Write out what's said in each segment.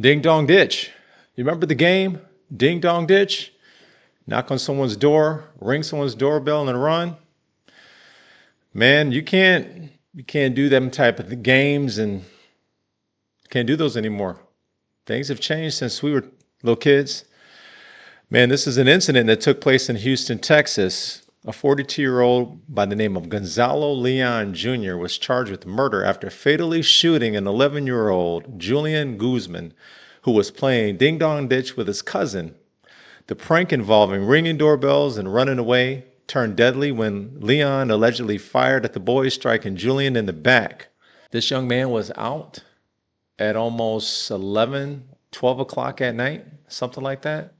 Ding dong ditch. You remember the game? Ding dong ditch? Knock on someone's door, ring someone's doorbell and run. Man, you can't do them type of games and can't do those anymore. Things have changed since we were little kids. Man, this is an incident that took place in Houston, Texas. A 42-year-old by the name of Gonzalo Leon Jr. was charged with murder after fatally shooting an 11-year-old Julian Guzman, who was playing ding dong ditch with his cousin. The prank involving ringing doorbells and running away turned deadly when Leon allegedly fired at the boy, striking Julian in the back. This young man was out at almost 11, 12 o'clock at night, something like that.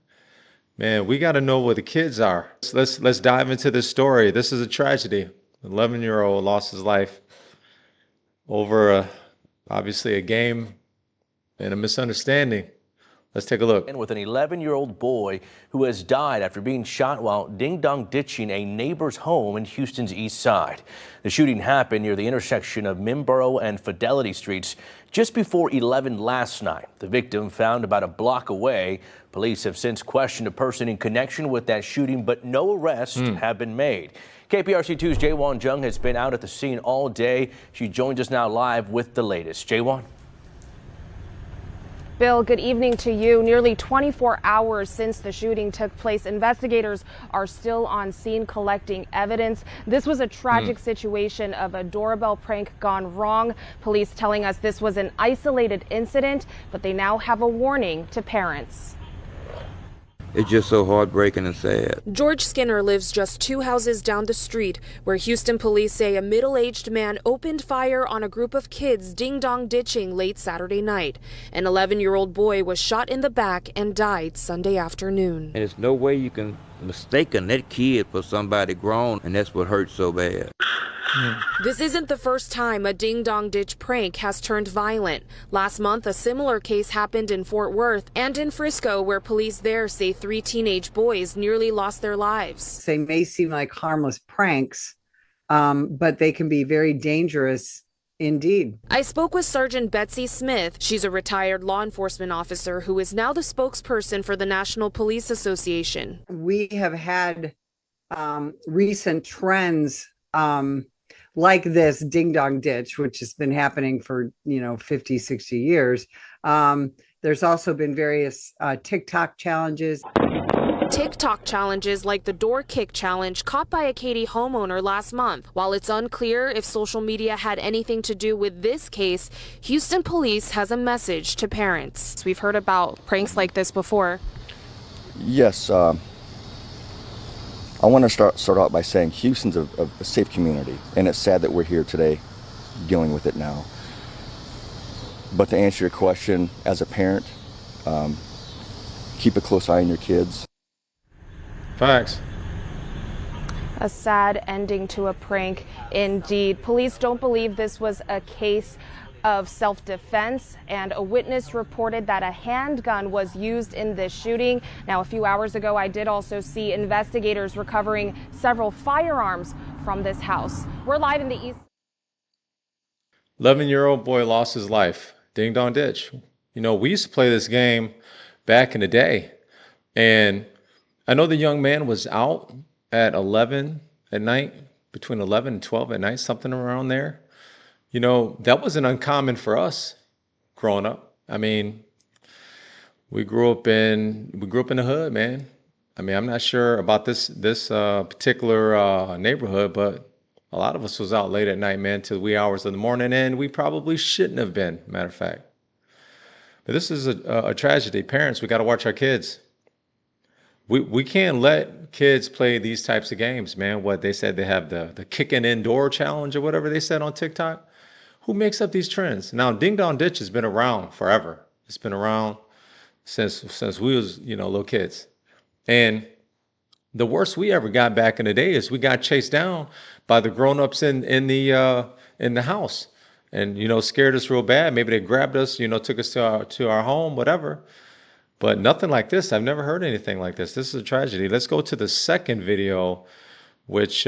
Man, we got to know where the kids are. Let's dive into this story. This is a tragedy. An 11-year-old lost his life over obviously a game and a misunderstanding. Let's take a look. And with an 11-year-old boy who has died after being shot while ding-dong ditching a neighbor's home in Houston's east side. The shooting happened near the intersection of Mimboro and Fidelity Streets just before 11 last night. The victim found about a block away. Police have since questioned a person in connection with that shooting, but no arrests have been made. KPRC2's Jaewon Jung has been out at the scene all day. She joins us now live with the latest. Jaewon. Bill, good evening to you. Nearly 24 hours since the shooting took place, investigators are still on scene collecting evidence. This was a tragic situation of a doorbell prank gone wrong. Police telling us this was an isolated incident, but they now have a warning to parents. It's just so heartbreaking and sad. George Skinner lives just 2 houses down the street, where Houston police say a middle-aged man opened fire on a group of kids ding-dong ditching late Saturday night. An 11-year-old boy was shot in the back and died Sunday afternoon. And there's no way you can mistake that kid for somebody grown, and that's what hurts so bad. This isn't the first time a ding-dong ditch prank has turned violent. Last month, a similar case happened in Fort Worth and in Frisco, where police there say 3 teenage boys nearly lost their lives. They may seem like harmless pranks, but they can be very dangerous indeed. I spoke with Sergeant Betsy Smith. She's a retired law enforcement officer who is now the spokesperson for the National Police Association. We have had recent trends like this ding dong ditch, which has been happening for 50, 60 years. There's also been various TikTok challenges. TikTok challenges like the door kick challenge caught by a Katy homeowner last month. While it's unclear if social media had anything to do with this case, Houston police has a message to parents. We've heard about pranks like this before. Yes. I want to start out by saying Houston's a safe community, and it's sad that we're here today dealing with it now. But to answer your question, as a parent, keep a close eye on your kids. Facts. A sad ending to a prank indeed. Police don't believe this was a case of self-defense, and a witness reported that a handgun was used in this shooting. Now, a few hours ago, I did also see investigators recovering several firearms from this house. We're live in the east. 11-year-old boy lost his life. Ding dong ditch. We used to play this game back in the day, and I know the young man was out at 11 at night, between 11 and 12 at night, something around there. That wasn't uncommon for us growing up. I mean, we grew up in the hood, man. I mean, I'm not sure about this particular neighborhood, but a lot of us was out late at night, man, till wee hours of the morning, and we probably shouldn't have been, matter of fact. But this is a tragedy. Parents, we got to watch our kids. We can't let kids play these types of games, man. What they said, they have the kicking indoor challenge or whatever they said on TikTok. Who makes up these trends? Now, ding dong ditch has been around forever. It's been around since we was little kids. And the worst we ever got back in the day is we got chased down by the grown-ups in the house, and scared us real bad. Maybe they grabbed us, took us to our home, whatever. But nothing like this. I've never heard anything like this. This is a tragedy. Let's go to the second video, which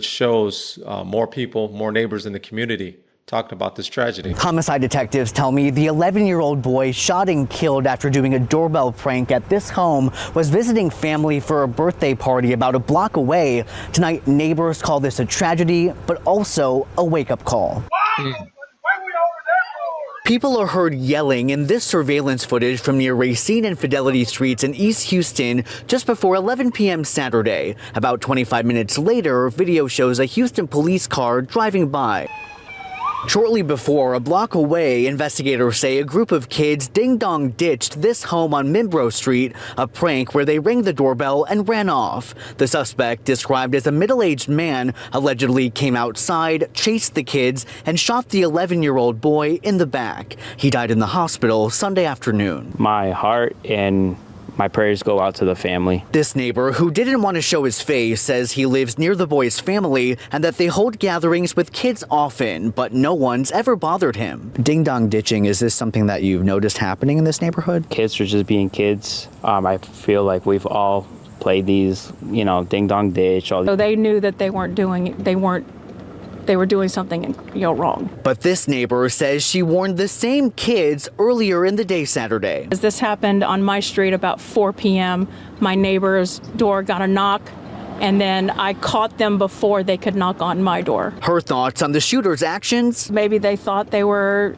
shows more people, more neighbors in the community talked about this tragedy. Homicide detectives tell me the 11-year-old boy shot and killed after doing a doorbell prank at this home was visiting family for a birthday party about a block away. Tonight, neighbors call this a tragedy, but also a wake-up call. People are heard yelling in this surveillance footage from near Racine and Fidelity Streets in East Houston just before 11 p.m. Saturday. About 25 minutes later, video shows a Houston police car driving by. Shortly before, a block away, investigators say a group of kids ding-dong ditched this home on Mimbro Street, a prank where they rang the doorbell and ran off. The suspect, described as a middle-aged man, allegedly came outside, chased the kids, and shot the 11-year-old boy in the back. He died in the hospital Sunday afternoon. My heart and my prayers go out to the family. This neighbor, who didn't want to show his face, says he lives near the boy's family and that they hold gatherings with kids often, but no one's ever bothered him. Ding-dong ditching, is this something that you've noticed happening in this neighborhood? Kids are just being kids. I feel like we've all played these, ding-dong ditch. So they knew that they were doing something, wrong. But this neighbor says she warned the same kids earlier in the day Saturday. As this happened on my street about 4 p.m., my neighbor's door got a knock, and then I caught them before they could knock on my door. Her thoughts on the shooter's actions? Maybe they thought they were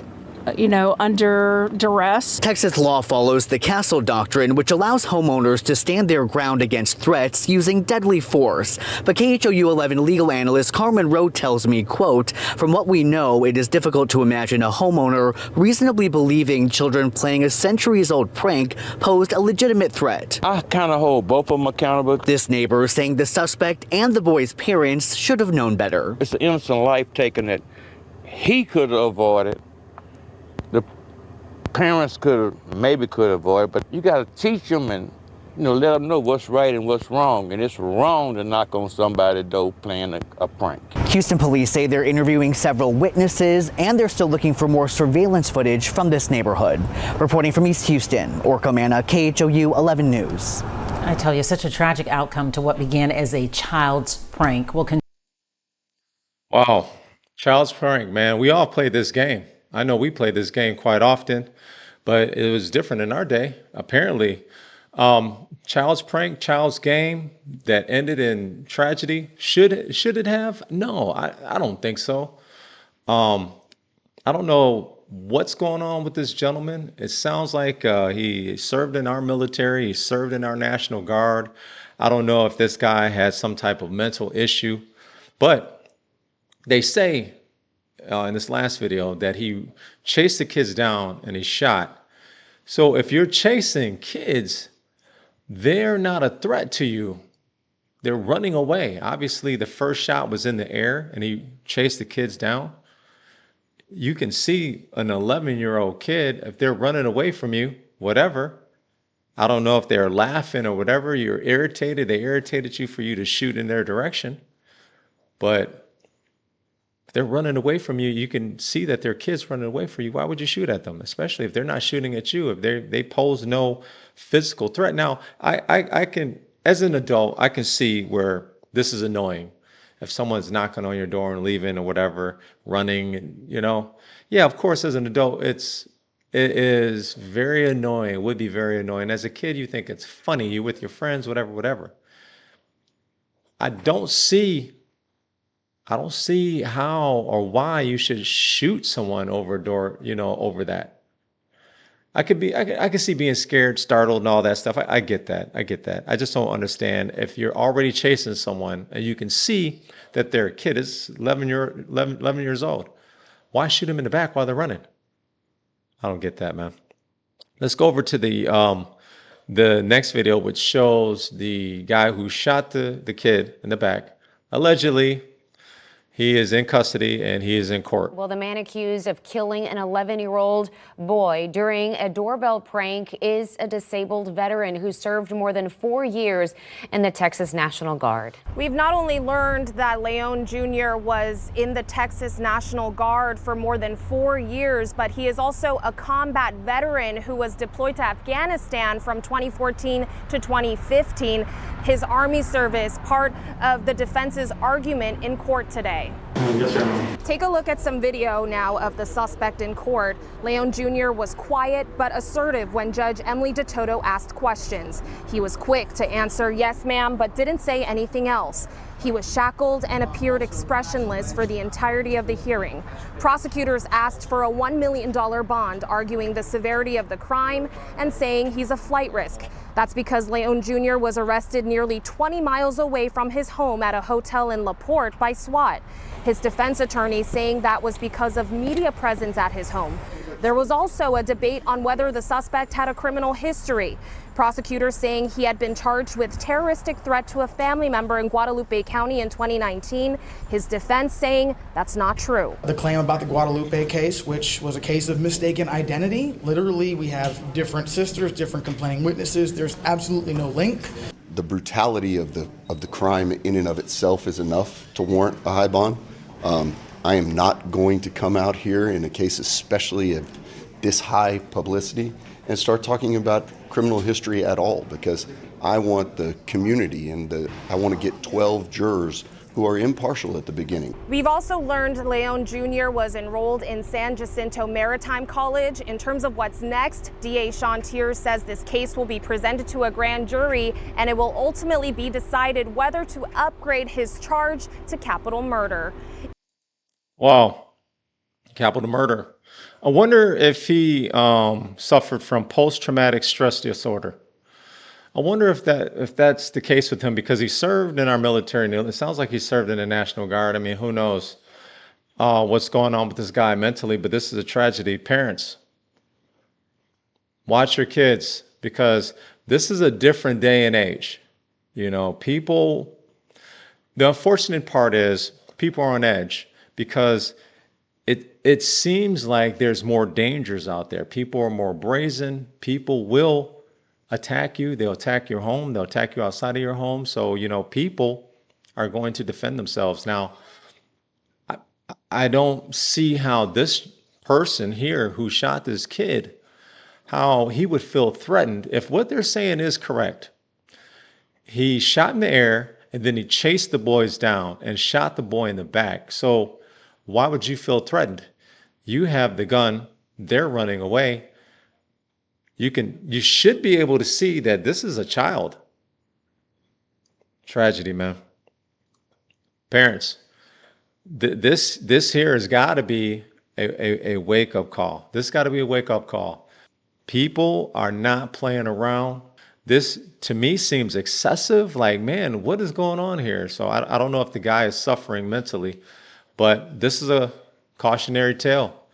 under duress. Texas law follows the Castle Doctrine, which allows homeowners to stand their ground against threats using deadly force. But KHOU 11 legal analyst Carmen Rowe tells me, quote, "From what we know, it is difficult to imagine a homeowner reasonably believing children playing a centuries-old prank posed a legitimate threat." I kind of hold both of them accountable. This neighbor saying the suspect and the boy's parents should have known better. It's an innocent life taken that he could have avoided. The parents could avoid, but you got to teach them and let them know what's right and what's wrong. And it's wrong to knock on somebody's door playing a prank. Houston police say they're interviewing several witnesses and they're still looking for more surveillance footage from this neighborhood. Reporting from East Houston, Orca Manna, KHOU 11 News. I tell you, such a tragic outcome to what began as a child's prank. Wow, child's prank, man. We all played this game. I know we play this game quite often, but it was different in our day, apparently. Child's prank, child's game that ended in tragedy. Should it have? No, I don't think so. I don't know what's going on with this gentleman. It sounds like he served in our military, he served in our National Guard. I don't know if this guy has some type of mental issue, but they say in this last video that he chased the kids down and he shot. So if you're chasing kids, they're not a threat to you. They're running away. Obviously, the first shot was in the air and he chased the kids down. You can see an 11-year-old kid, if they're running away from you, whatever. I don't know if they're laughing or whatever. You're irritated. They irritated you for you to shoot in their direction. But if they're running away from you, you can see that they're kids running away from you. Why would you shoot at them? Especially if they're not shooting at you, if they pose no physical threat. Now, I can, as an adult, I can see where this is annoying. If someone's knocking on your door and leaving or whatever, running, yeah, of course, as an adult, it is very annoying. It would be very annoying. As a kid, you think it's funny. You with your friends, whatever. I don't see how or why you should shoot someone over a door, over that. I could see being scared, startled, and all that stuff. I get that. I just don't understand if you're already chasing someone and you can see that their kid is 11 years old. Why shoot them in the back while they're running? I don't get that, man. Let's go over to the next video, which shows the guy who shot the kid in the back. Allegedly, he is in custody and he is in court. Well, the man accused of killing an 11-year-old boy during a doorbell prank is a disabled veteran who served more than 4 years in the Texas National Guard. We've not only learned that Leon Jr. was in the Texas National Guard for more than 4 years, but he is also a combat veteran who was deployed to Afghanistan from 2014 to 2015. His Army service, part of the defense's argument in court today. today. Take a look at some video now of the suspect in court. Leon Jr. was quiet but assertive when Judge Emily DeToto asked questions. He was quick to answer yes, ma'am, but didn't say anything else. He was shackled and appeared expressionless for the entirety of the hearing. Prosecutors asked for a $1 million bond, arguing the severity of the crime and saying he's a flight risk. That's because Leon Jr. was arrested nearly 20 miles away from his home at a hotel in La Porte by SWAT. His defense attorney saying that was because of media presence at his home. There was also a debate on whether the suspect had a criminal history. Prosecutors saying he had been charged with terroristic threat to a family member in Guadalupe County in 2019. His defense saying that's not true. The claim about the Guadalupe case, which was a case of mistaken identity. Literally, we have different sisters, different complaining witnesses. There's absolutely no link. The brutality of the crime in and of itself is enough to warrant a high bond. I am not going to come out here in a case especially of this high publicity and start talking about criminal history at all, because I want the community and I want to get 12 jurors who are impartial at the beginning. We've also learned Leon Jr. was enrolled in San Jacinto Maritime College. In terms of what's next, DA Sean Tiers says this case will be presented to a grand jury and it will ultimately be decided whether to upgrade his charge to capital murder. Wow, capital murder. I wonder if he suffered from post-traumatic stress disorder. I wonder if that's the case with him, because he served in our military. It sounds like he served in the National Guard. I mean, who knows what's going on with this guy mentally, but this is a tragedy. Parents, watch your kids, because this is a different day and age. You know, the unfortunate part is people are on edge, because it seems like there's more dangers out there. People are more brazen. People will attack you. They'll attack your home. They'll attack you outside of your home. So, you know, people are going to defend themselves. Now, I don't see how this person here who shot this kid, how he would feel threatened if what they're saying is correct. He shot in the air and then he chased the boys down and shot the boy in the back. So why would you feel threatened? You have the gun, they're running away. You should be able to see that this is a child. Tragedy, man. Parents, this here has got to be a wake-up call. This got to be a wake-up call. People are not playing around. This, to me, seems excessive. Like, man, what is going on here? So I don't know if the guy is suffering mentally, but this is a cautionary tale.